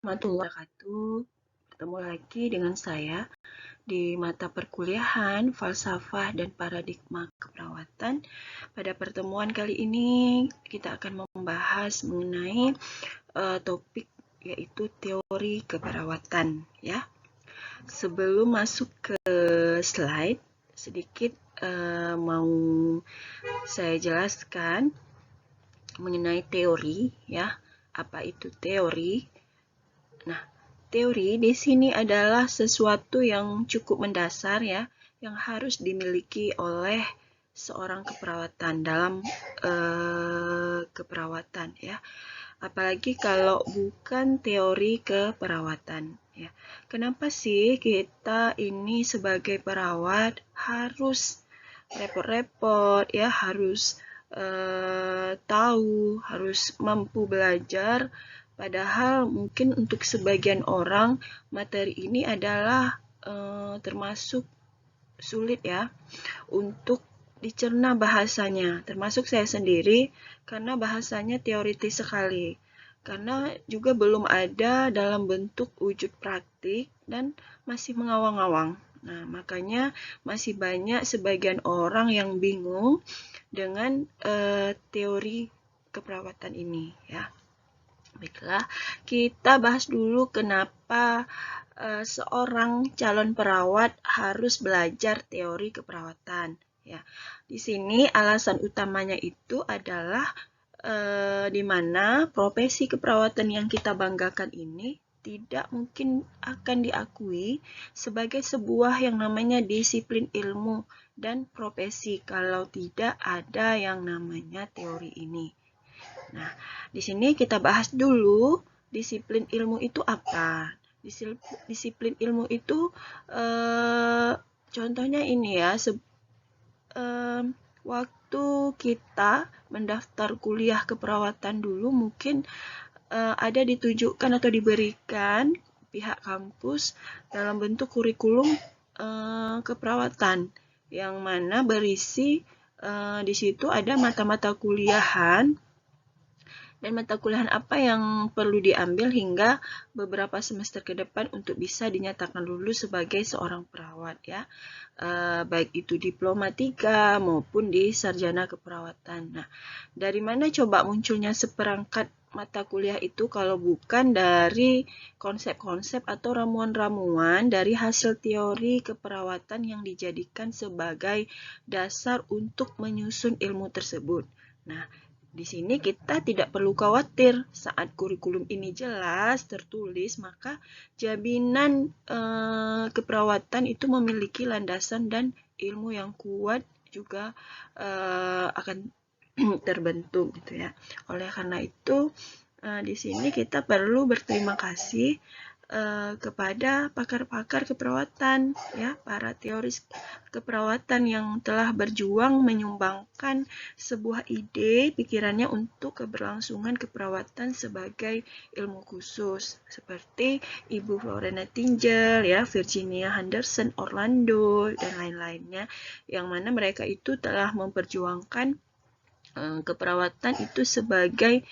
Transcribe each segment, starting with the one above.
Warahmatullahi wabarakatuh. Ketemu lagi dengan saya di mata perkuliahan Falsafah dan Paradigma Keperawatan. Pada pertemuan kali ini kita akan membahas mengenai topik yaitu teori keperawatan ya. Sebelum masuk ke slide, sedikit mau saya jelaskan mengenai teori ya. Apa itu teori? Nah, teori di sini adalah sesuatu yang cukup mendasar ya, yang harus dimiliki oleh seorang keperawatan dalam keperawatan ya. Apalagi kalau bukan teori keperawatan ya. Kenapa sih kita ini sebagai perawat harus repot-repot ya, harus tahu, harus mampu belajar. Padahal mungkin untuk sebagian orang materi ini adalah termasuk sulit ya untuk dicerna bahasanya, termasuk saya sendiri karena bahasanya teoritis sekali. Karena juga belum ada dalam bentuk wujud praktik dan masih mengawang-awang. Nah, makanya masih banyak sebagian orang yang bingung dengan teori keperawatan ini ya. Baiklah, kita bahas dulu kenapa seorang calon perawat harus belajar teori keperawatan. Ya, di sini alasan utamanya itu adalah di mana profesi keperawatan yang kita banggakan ini tidak mungkin akan diakui sebagai sebuah yang namanya disiplin ilmu dan profesi kalau tidak ada yang namanya teori ini. Nah, di sini kita bahas dulu disiplin ilmu itu apa. Disiplin ilmu itu contohnya ini ya, waktu kita mendaftar kuliah keperawatan dulu mungkin ada ditujukan atau diberikan pihak kampus dalam bentuk kurikulum keperawatan yang mana berisi di situ ada mata-mata kuliahan dan mata kuliahan apa yang perlu diambil hingga beberapa semester ke depan untuk bisa dinyatakan lulus sebagai seorang perawat ya. Baik itu diploma 3 maupun di sarjana keperawatan. Nah, dari mana coba munculnya seperangkat mata kuliah itu kalau bukan dari konsep-konsep atau ramuan-ramuan dari hasil teori keperawatan yang dijadikan sebagai dasar untuk menyusun ilmu tersebut. Nah, di sini kita tidak perlu khawatir saat kurikulum ini jelas tertulis, maka jaminan keperawatan itu memiliki landasan dan ilmu yang kuat juga akan terbentuk gitu ya. Oleh karena itu di sini kita perlu berterima kasih kepada pakar-pakar keperawatan ya, para teoris keperawatan yang telah berjuang menyumbangkan sebuah ide pikirannya untuk keberlangsungan keperawatan sebagai ilmu khusus seperti Ibu Florence Nightingale ya, Virginia Henderson, Orlando dan lain-lainnya yang mana mereka itu telah memperjuangkan keperawatan itu sebagai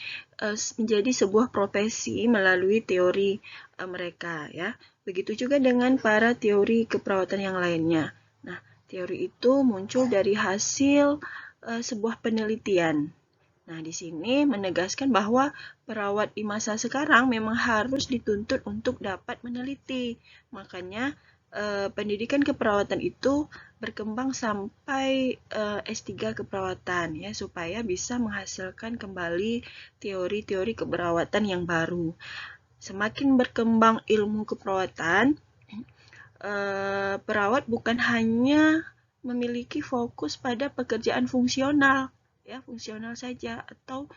menjadi sebuah profesi melalui teori mereka ya. Begitu juga dengan para teori keperawatan yang lainnya. Nah, teori itu muncul dari hasil sebuah penelitian. Nah, di sini menegaskan bahwa perawat di masa sekarang memang harus dituntut untuk dapat meneliti. Makanya pendidikan keperawatan itu berkembang sampai S3 keperawatan ya supaya bisa menghasilkan kembali teori-teori keperawatan yang baru. Semakin berkembang ilmu keperawatan, perawat bukan hanya memiliki fokus pada pekerjaan fungsional ya, fungsional saja atau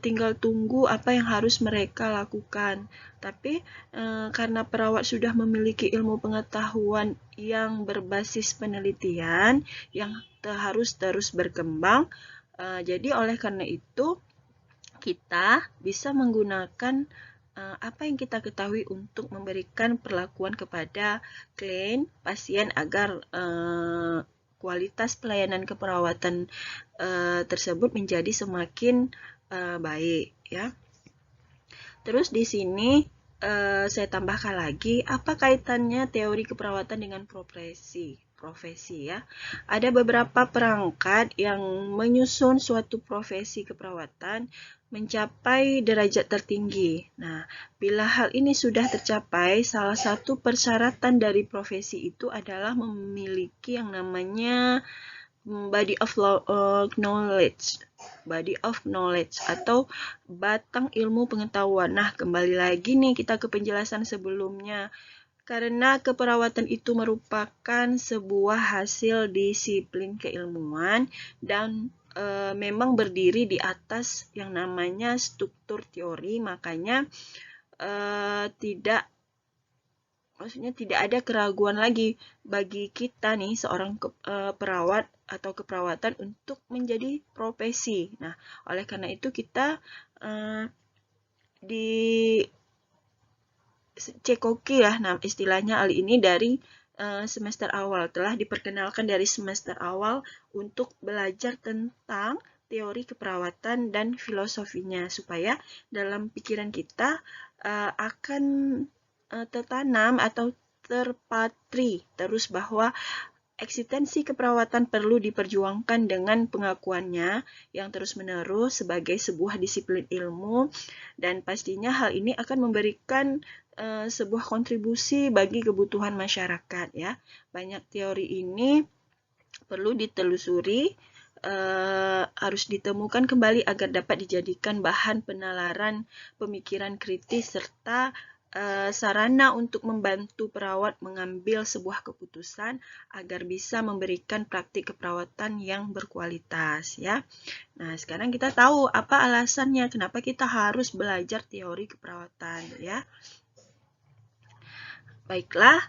tinggal tunggu apa yang harus mereka lakukan. Tapi karena perawat sudah memiliki ilmu pengetahuan yang berbasis penelitian yang harus terus berkembang, jadi oleh karena itu kita bisa menggunakan apa yang kita ketahui untuk memberikan perlakuan kepada klien pasien agar kualitas pelayanan keperawatan tersebut menjadi semakin baik ya. Terus di sini saya tambahkan lagi, apa kaitannya teori keperawatan dengan profesi ya. Ada beberapa perangkat yang menyusun suatu profesi keperawatan mencapai derajat tertinggi. Nah, bila hal ini sudah tercapai, salah satu persyaratan dari profesi itu adalah memiliki yang namanya body of knowledge atau batang ilmu pengetahuan. Nah, kembali lagi nih kita ke penjelasan sebelumnya. Karena keperawatan itu merupakan sebuah hasil disiplin keilmuan dan memang berdiri di atas yang namanya struktur teori, makanya tidak ada keraguan lagi bagi kita nih seorang perawat atau keperawatan untuk menjadi profesi. Nah, oleh karena itu kita di cekoki ya, nah istilahnya hal ini dari semester awal, telah diperkenalkan dari semester awal untuk belajar tentang teori keperawatan dan filosofinya, supaya dalam pikiran kita akan tertanam atau terpatri terus bahwa eksistensi keperawatan perlu diperjuangkan dengan pengakuannya yang terus-menerus sebagai sebuah disiplin ilmu, dan pastinya hal ini akan memberikan sebuah kontribusi bagi kebutuhan masyarakat ya. Banyak teori ini perlu ditelusuri, harus ditemukan kembali agar dapat dijadikan bahan penalaran pemikiran kritis serta sarana untuk membantu perawat mengambil sebuah keputusan agar bisa memberikan praktik keperawatan yang berkualitas ya. Nah, sekarang kita tahu apa alasannya kenapa kita harus belajar teori keperawatan ya. Baiklah,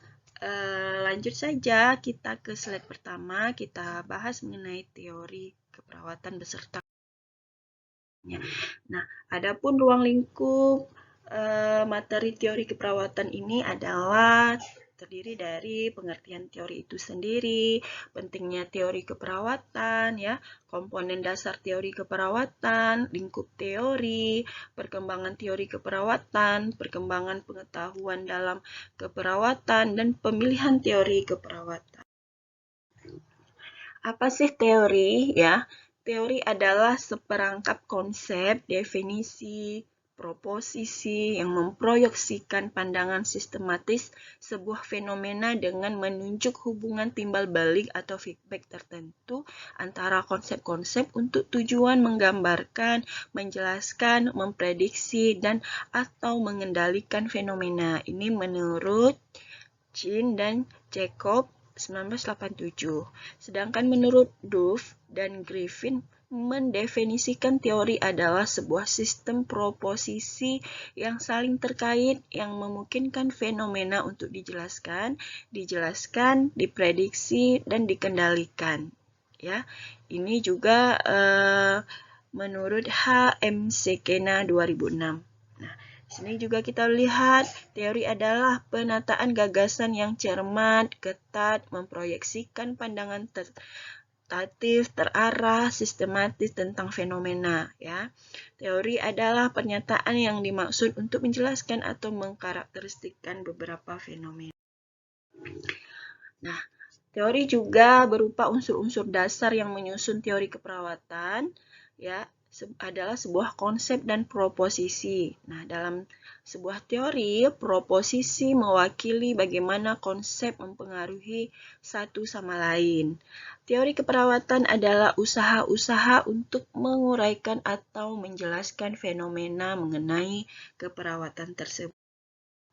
lanjut saja kita ke slide pertama, kita bahas mengenai teori keperawatan beserta. Nah, adapun ruang lingkup materi teori keperawatan ini adalah terdiri dari pengertian teori itu sendiri, pentingnya teori keperawatan, ya, komponen dasar teori keperawatan, lingkup teori, perkembangan teori keperawatan, perkembangan pengetahuan dalam keperawatan, dan pemilihan teori keperawatan. Apa sih teori? Ya, teori adalah seperangkap konsep, definisi, proposisi yang memproyeksikan pandangan sistematis sebuah fenomena dengan menunjuk hubungan timbal balik atau feedback tertentu antara konsep-konsep untuk tujuan menggambarkan, menjelaskan, memprediksi, dan atau mengendalikan fenomena. Ini menurut Jean dan Jacob 1987. Sedangkan menurut Duff dan Griffin mendefinisikan teori adalah sebuah sistem proposisi yang saling terkait yang memungkinkan fenomena untuk dijelaskan, diprediksi, dan dikendalikan. Ya, ini juga menurut H. M. Sekena 2006. Nah, sini juga kita lihat teori adalah penataan gagasan yang cermat, ketat, memproyeksikan pandangan terarah, terarah, sistematis tentang fenomena. Ya, teori adalah pernyataan yang dimaksud untuk menjelaskan atau mengkarakteristikkan beberapa fenomena. Nah, teori juga berupa unsur-unsur dasar yang menyusun teori keperawatan. Ya, adalah sebuah konsep dan proposisi. Nah, dalam sebuah teori, proposisi mewakili bagaimana konsep mempengaruhi satu sama lain. Teori keperawatan adalah usaha-usaha untuk menguraikan atau menjelaskan fenomena mengenai keperawatan tersebut.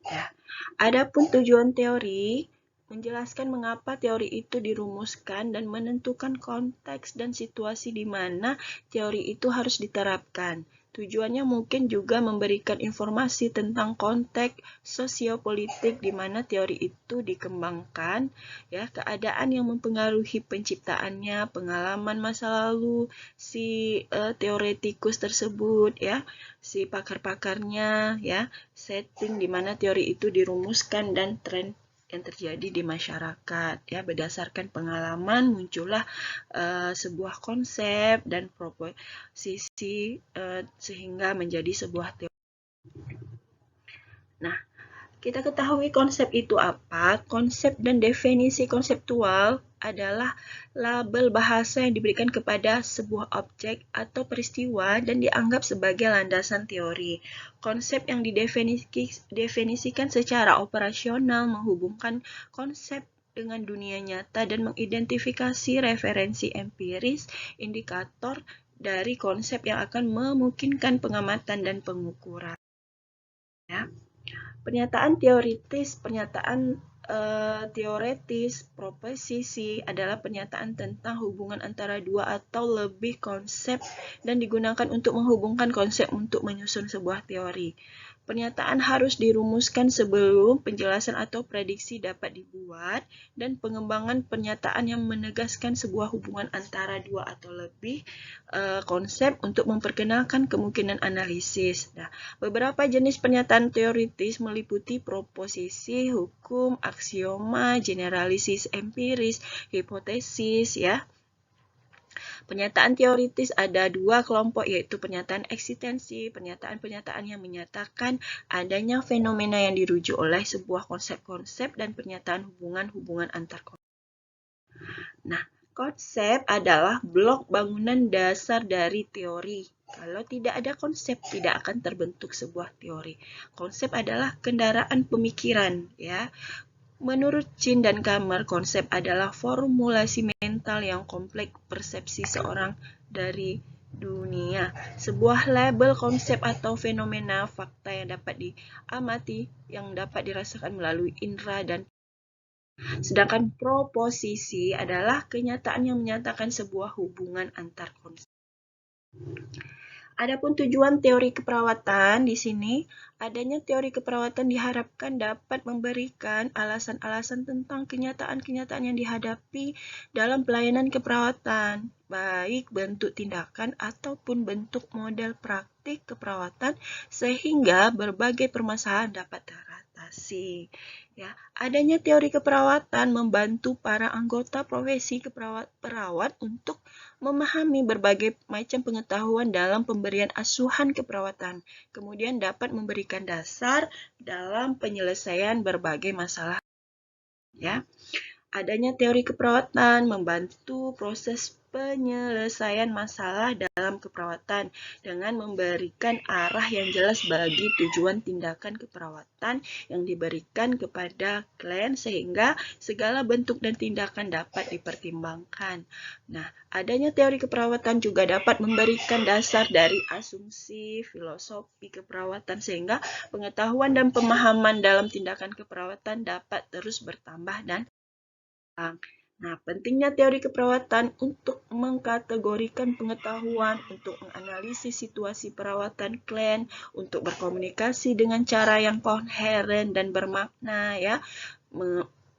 Ya. Adapun tujuan teori menjelaskan mengapa teori itu dirumuskan dan menentukan konteks dan situasi di mana teori itu harus diterapkan. Tujuannya mungkin juga memberikan informasi tentang konteks sosiopolitik di mana teori itu dikembangkan, ya, keadaan yang mempengaruhi penciptaannya, pengalaman masa lalu si teoretikus tersebut, ya, si pakar-pakarnya, ya, setting di mana teori itu dirumuskan dan tren yang terjadi di masyarakat, ya, berdasarkan pengalaman muncullah sebuah konsep dan proposisi sehingga menjadi sebuah teori. Nah, kita ketahui konsep itu apa. Konsep dan definisi konseptual adalah label bahasa yang diberikan kepada sebuah objek atau peristiwa dan dianggap sebagai landasan teori. Konsep yang didefinisikan secara operasional menghubungkan konsep dengan dunia nyata dan mengidentifikasi referensi empiris, indikator dari konsep yang akan memungkinkan pengamatan dan pengukuran. Ya. Pernyataan teoretis, proposisi adalah pernyataan tentang hubungan antara dua atau lebih konsep dan digunakan untuk menghubungkan konsep untuk menyusun sebuah teori. Pernyataan harus dirumuskan sebelum penjelasan atau prediksi dapat dibuat, dan pengembangan pernyataan yang menegaskan sebuah hubungan antara dua atau lebih konsep untuk memperkenalkan kemungkinan analisis. Nah, beberapa jenis pernyataan teoritis meliputi proposisi, hukum, aksioma, generalisis empiris, hipotesis, ya. Pernyataan teoritis ada dua kelompok, yaitu pernyataan eksistensi, pernyataan-pernyataan yang menyatakan adanya fenomena yang dirujuk oleh sebuah konsep-konsep, dan pernyataan hubungan-hubungan antar konsep. Nah, konsep adalah blok bangunan dasar dari teori. Kalau tidak ada konsep, tidak akan terbentuk sebuah teori. Konsep adalah kendaraan pemikiran, ya. Menurut Chin dan Kammer, konsep adalah formulasi mental yang kompleks persepsi seorang dari dunia. Sebuah label konsep atau fenomena fakta yang dapat diamati, yang dapat dirasakan melalui indera dan sedangkan proposisi adalah kenyataan yang menyatakan sebuah hubungan antar konsep. Adapun tujuan teori keperawatan di sini, adanya teori keperawatan diharapkan dapat memberikan alasan-alasan tentang kenyataan-kenyataan yang dihadapi dalam pelayanan keperawatan, baik bentuk tindakan ataupun bentuk model praktik keperawatan, sehingga berbagai permasalahan dapat teratasi. Ya, adanya teori keperawatan membantu para anggota profesi perawat untuk memahami berbagai macam pengetahuan dalam pemberian asuhan keperawatan, kemudian dapat memberikan dasar dalam penyelesaian berbagai masalah. Ya, adanya teori keperawatan membantu proses penyelesaian masalah dalam keperawatan dengan memberikan arah yang jelas bagi tujuan tindakan keperawatan yang diberikan kepada klien sehingga segala bentuk dan tindakan dapat dipertimbangkan. Nah, adanya teori keperawatan juga dapat memberikan dasar dari asumsi filosofi keperawatan sehingga pengetahuan dan pemahaman dalam tindakan keperawatan dapat terus bertambah dan Nah, pentingnya teori keperawatan untuk mengkategorikan pengetahuan, untuk menganalisis situasi perawatan klien, untuk berkomunikasi dengan cara yang koheren dan bermakna, ya.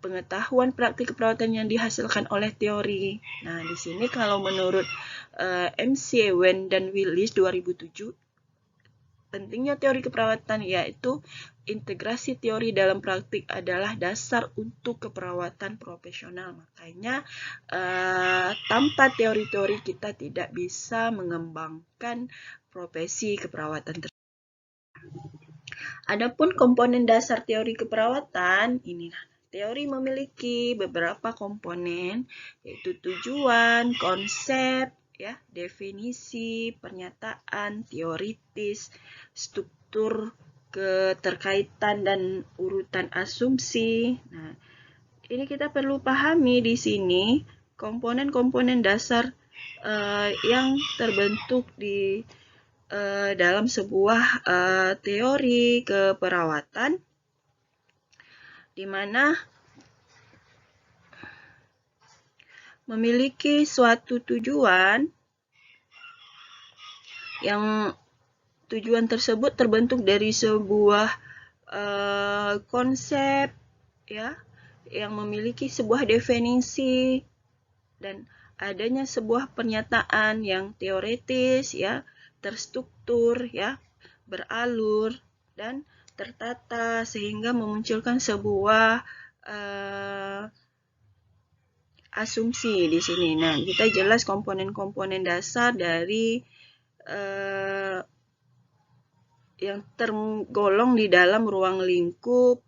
Pengetahuan praktik keperawatan yang dihasilkan oleh teori. Nah, di sini kalau menurut MC Wen dan Willis 2007, pentingnya teori keperawatan yaitu integrasi teori dalam praktik adalah dasar untuk keperawatan profesional. Makanya tanpa teori-teori kita tidak bisa mengembangkan profesi keperawatan tersebut. Adapun komponen dasar teori keperawatan, ini teori memiliki beberapa komponen, yaitu tujuan, konsep, ya, definisi, pernyataan, teoritis, struktur, keterkaitan dan urutan asumsi. Nah, ini kita perlu pahami di sini komponen-komponen dasar yang terbentuk di dalam sebuah teori keperawatan, di mana memiliki suatu tujuan yang tujuan tersebut terbentuk dari sebuah konsep, ya, yang memiliki sebuah definisi dan adanya sebuah pernyataan yang teoretis, ya, terstruktur, ya, beralur dan tertata sehingga memunculkan sebuah asumsi di sini. Nah, kita jelas komponen-komponen dasar dari yang tergolong di dalam ruang lingkup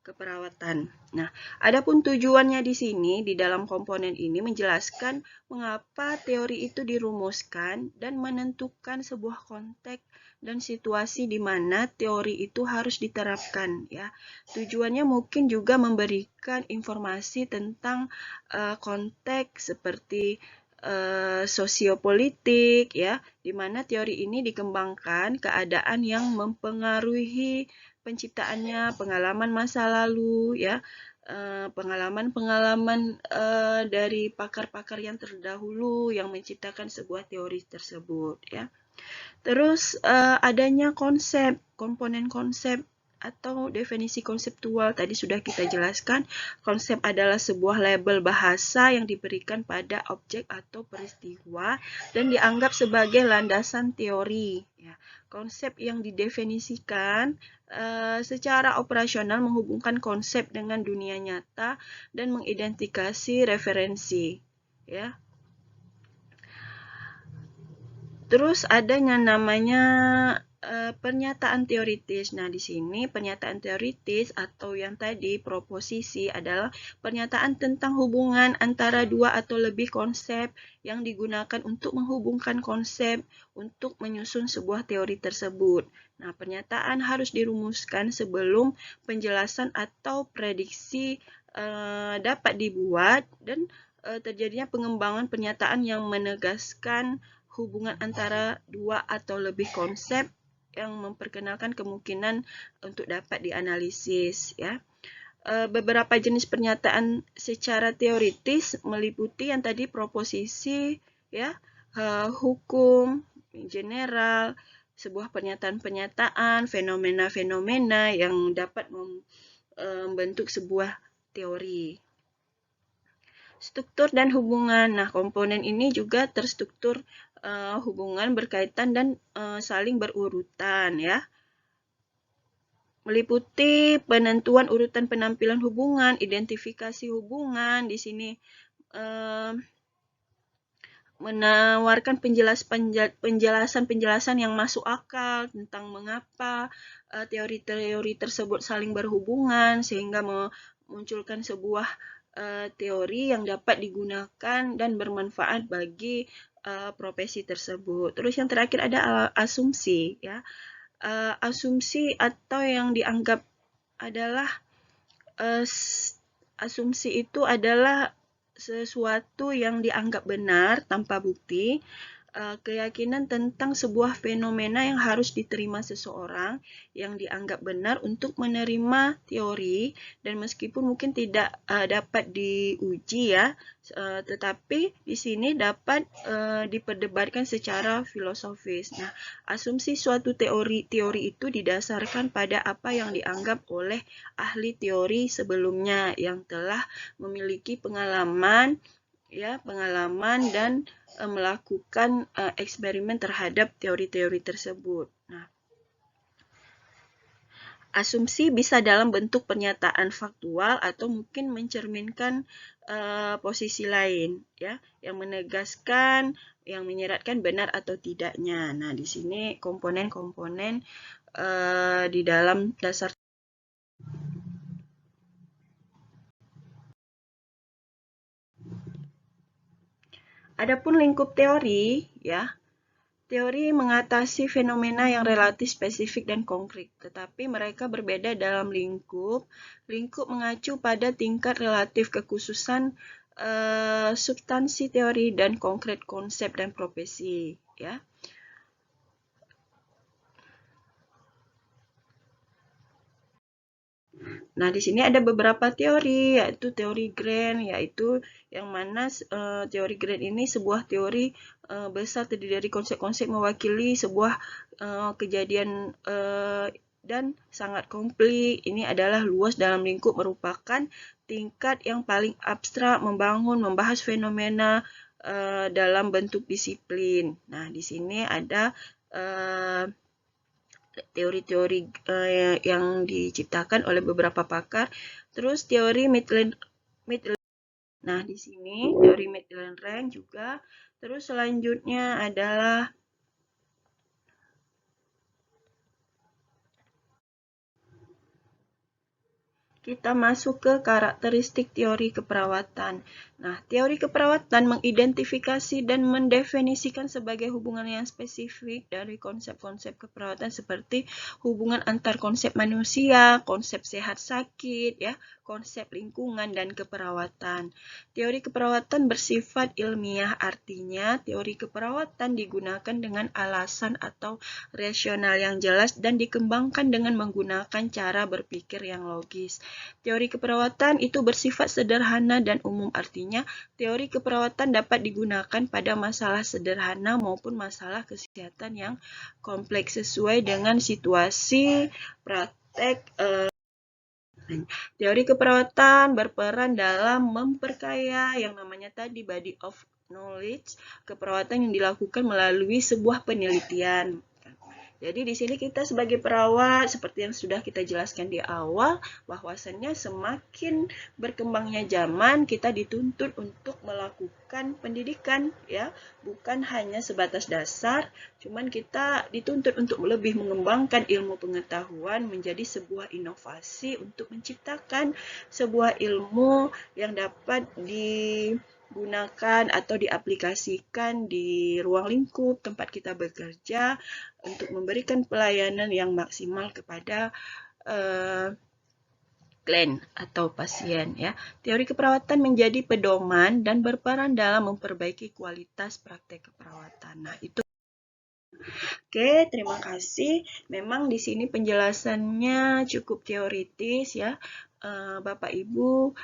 keperawatan. Nah, adapun tujuannya di sini di dalam komponen ini menjelaskan mengapa teori itu dirumuskan dan menentukan sebuah konteks dan situasi di mana teori itu harus diterapkan ya. Tujuannya mungkin juga memberikan informasi tentang konteks seperti sosiopolitik ya, di mana teori ini dikembangkan keadaan yang mempengaruhi penciptaannya, pengalaman masa lalu ya, pengalaman-pengalaman dari pakar-pakar yang terdahulu yang menciptakan sebuah teori tersebut ya. Terus adanya konsep, komponen konsep atau definisi konseptual tadi sudah kita jelaskan. Konsep adalah sebuah label bahasa yang diberikan pada objek atau peristiwa dan dianggap sebagai landasan teori. Ya, konsep yang didefinisikan secara operasional menghubungkan konsep dengan dunia nyata dan mengidentifikasi referensi. Ya. Terus ada yang namanya pernyataan teoritis. Nah, di sini pernyataan teoritis atau yang tadi proposisi adalah pernyataan tentang hubungan antara dua atau lebih konsep yang digunakan untuk menghubungkan konsep untuk menyusun sebuah teori tersebut. Nah, pernyataan harus dirumuskan sebelum penjelasan atau prediksi dapat dibuat dan terjadinya pengembangan pernyataan yang menegaskan hubungan antara dua atau lebih konsep yang memperkenalkan kemungkinan untuk dapat dianalisis ya. Beberapa jenis pernyataan secara teoritis meliputi yang tadi proposisi ya, hukum general, sebuah pernyataan-pernyataan, fenomena-fenomena yang dapat membentuk sebuah teori. Struktur dan hubungan. Nah, komponen ini juga terstruktur hubungan berkaitan dan saling berurutan ya. Meliputi penentuan urutan penampilan hubungan, identifikasi hubungan. Di sini menawarkan penjelasan-penjelasan yang masuk akal tentang mengapa teori-teori tersebut saling berhubungan sehingga memunculkan sebuah teori yang dapat digunakan dan bermanfaat bagi profesi tersebut. Terus yang terakhir ada asumsi ya. Asumsi atau yang dianggap adalah asumsi itu adalah sesuatu yang dianggap benar tanpa bukti, keyakinan tentang sebuah fenomena yang harus diterima seseorang yang dianggap benar untuk menerima teori dan meskipun mungkin tidak dapat diuji ya, tetapi di sini dapat diperdebatkan secara filosofis. Nah, asumsi suatu teori itu didasarkan pada apa yang dianggap oleh ahli teori sebelumnya yang telah memiliki pengalaman dan melakukan eksperimen terhadap teori-teori tersebut. Nah, asumsi bisa dalam bentuk pernyataan faktual atau mungkin mencerminkan posisi lain, ya, yang menegaskan, yang menyeratkan benar atau tidaknya. Nah, di sini komponen-komponen di dalam dasar. Adapun lingkup teori, ya, teori mengatasi fenomena yang relatif spesifik dan konkret, tetapi mereka berbeda dalam lingkup. Lingkup mengacu pada tingkat relatif kekhususan substansi teori dan konkret konsep dan profesi, ya. Nah, di sini ada beberapa teori, yaitu teori Grand, yaitu yang mana teori Grand ini sebuah teori besar terdiri dari konsep-konsep mewakili sebuah kejadian dan sangat komplit. Ini adalah luas dalam lingkup merupakan tingkat yang paling abstrak membahas fenomena dalam bentuk disiplin. Nah, di sini ada teori-teori yang diciptakan oleh beberapa pakar. Terus teori Midland. Nah, di sini teori Midland Range juga. Terus selanjutnya adalah kita masuk ke karakteristik teori keperawatan. Nah, teori keperawatan mengidentifikasi dan mendefinisikan sebagai hubungan yang spesifik dari konsep-konsep keperawatan seperti hubungan antar konsep manusia, konsep sehat sakit, ya, konsep lingkungan dan keperawatan. Teori keperawatan bersifat ilmiah, artinya teori keperawatan digunakan dengan alasan atau rasional yang jelas dan dikembangkan dengan menggunakan cara berpikir yang logis. Teori keperawatan itu bersifat sederhana dan umum, artinya teori keperawatan dapat digunakan pada masalah sederhana maupun masalah kesehatan yang kompleks sesuai dengan situasi praktek. Teori keperawatan berperan dalam memperkaya yang namanya tadi body of knowledge keperawatan yang dilakukan melalui sebuah penelitian. Jadi di sini kita sebagai perawat, seperti yang sudah kita jelaskan di awal, bahwasannya semakin berkembangnya zaman, kita dituntut untuk melakukan pendidikan, ya, bukan hanya sebatas dasar, cuman kita dituntut untuk lebih mengembangkan ilmu pengetahuan menjadi sebuah inovasi untuk menciptakan sebuah ilmu yang dapat digunakan atau diaplikasikan di ruang lingkup tempat kita bekerja untuk memberikan pelayanan yang maksimal kepada klien atau pasien, ya. Teori keperawatan menjadi pedoman dan berperan dalam memperbaiki kualitas praktek keperawatan. Nah, itu. Oke, terima kasih. Memang di sini penjelasannya cukup teoritis, ya. Bapak Ibu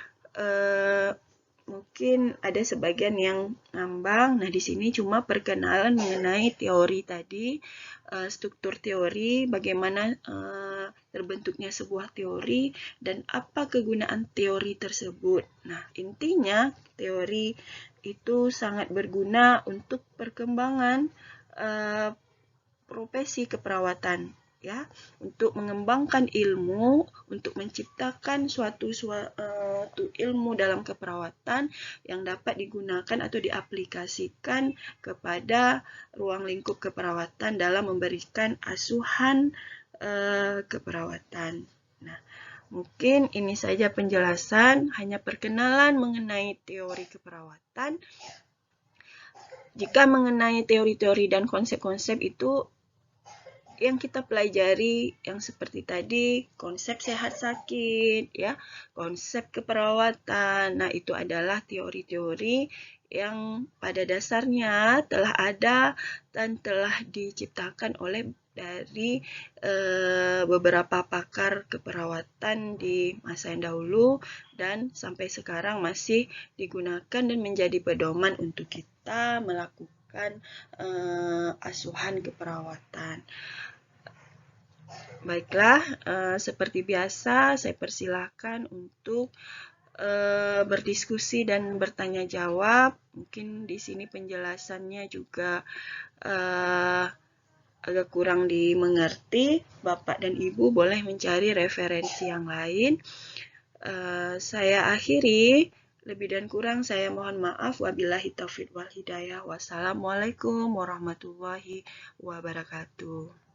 mungkin ada sebagian yang ngambang. Nah, di sini cuma perkenalan mengenai teori tadi, struktur teori, bagaimana terbentuknya sebuah teori, dan apa kegunaan teori tersebut. Nah, intinya teori itu sangat berguna untuk perkembangan profesi keperawatan, ya, untuk mengembangkan ilmu, untuk menciptakan suatu ilmu dalam keperawatan yang dapat digunakan atau diaplikasikan kepada ruang lingkup keperawatan dalam memberikan asuhan keperawatan. Nah, mungkin ini saja penjelasan, hanya perkenalan mengenai teori keperawatan. Jika mengenai teori-teori dan konsep-konsep itu yang kita pelajari yang seperti tadi, konsep sehat sakit, ya, konsep keperawatan. Nah, itu adalah teori-teori yang pada dasarnya telah ada dan telah diciptakan oleh dari beberapa pakar keperawatan di masa yang dahulu dan sampai sekarang masih digunakan dan menjadi pedoman untuk kita melakukan asuhan keperawatan. Baiklah, seperti biasa saya persilahkan untuk berdiskusi dan bertanya jawab. Mungkin di sini penjelasannya juga agak kurang dimengerti. Bapak dan Ibu boleh mencari referensi yang lain. Saya akhiri. Lebih dan kurang saya mohon maaf. Wabillahi taufiq wal hidayah. Wassalamualaikum warahmatullahi wabarakatuh.